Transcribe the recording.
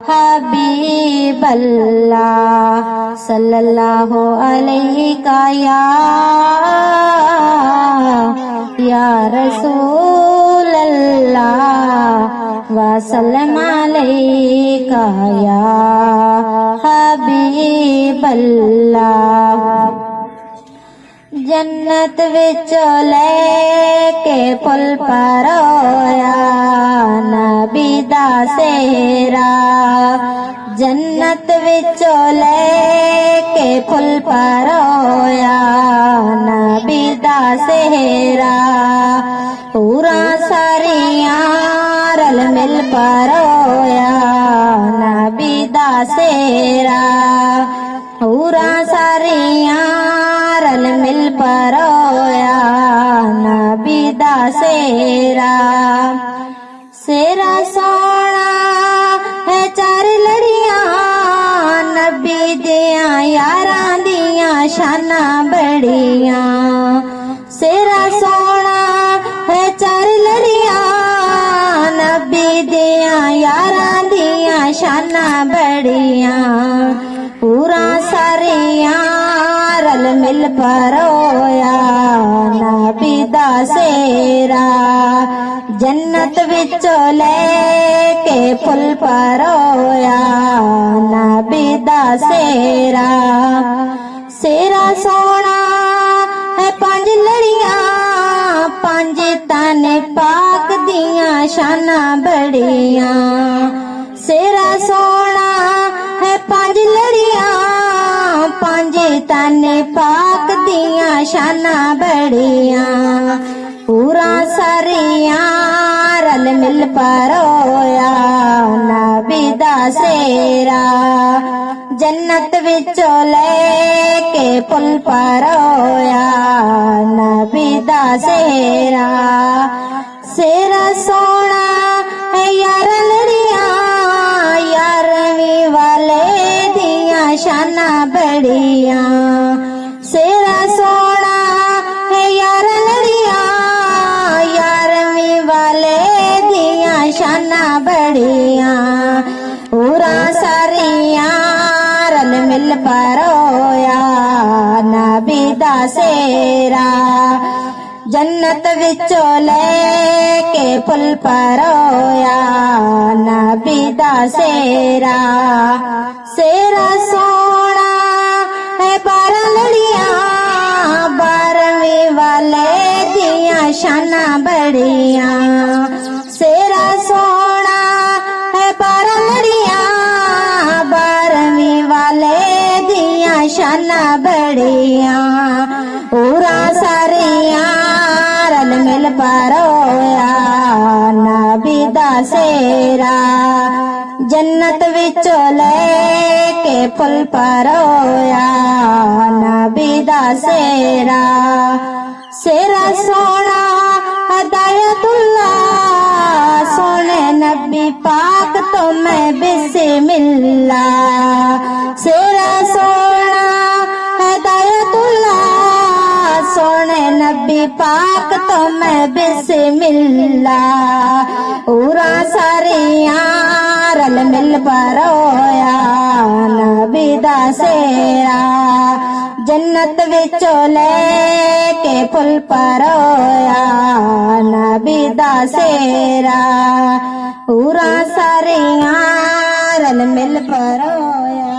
हबीब अल्लाह सल्लल्लाहु अलैहि का या रसूल अल्लाह वसल्लम अलैका या हबीब अल्लाह। जन्नत विचों लेके पुल पर होया नबी दा सेहरा, जन्नत विचों लेके पुल पर होया नबी दा सेहरा। पूरा सारियां रल मिल पर होया नबी दा सेहरा, पूरा सारियां रल मिल पर होया नबी दा सेहरा। सेरा सोना है चार लड़ियां नबी दियां यारां दियां शाना बड़ियां। सेरा सोना है चार लड़ियां नबी दियां यारां दियां शाना बड़ियां। पूरा सारियां रल मिल पर होया नबी दा सेहरा, जन्नत विचों लेके पुल पर होया नबी दा सेहरा। सेरा सोना है पांच लड़ियां पांच ताने पाक दियां शाना बड़ियां। सेरा सोना है पांच लड़ियां पांच ताने पाक दियां शाना बड़ियां। पूरा सारियां रल मिल पर होया नबी दा सेहरा, जन्नत विचों लेके पुल पर होया नबी दा सेहरा। सेरा सोना है यार लड़ियां यारवीं वाले दियां शाना बड़ियां। सेरा सोना है यार लड़ियां यारवीं वाले दियां शाना बड़ियां। पूरा सारियां रल मिल पर होया नबी दा सेहरा, जन्नत विचों लेके पुल पर होया नबी दा सेहरा। सेरा सोना है बारह लड़ियां बारहवीं वाले दियां शाना बड़ियां। सेरा सोना है बारह लड़ियां बारहवीं वाले दियां शाना बड़ियां। पूरा सारियां रल मिल पर होया नबी दा सेहरा, जन्नत विचों लेके पुल पर होया नबी दा सेहरा। सेरा सोना हदायतुल्लाह सोने नबी पाक तो मैं बिस्मिल्लाह। सेरा सोना हदायतुल्लाह सोने नबी पाक तो मैं बिस्मिल्लाह। पूरा सारियां रल मिल पर होया नबी दा सेहरा, जन्नत विचों लेके पुल पर होया नबी दा सेहरा। पूरा सारियां रल मिल पर होया।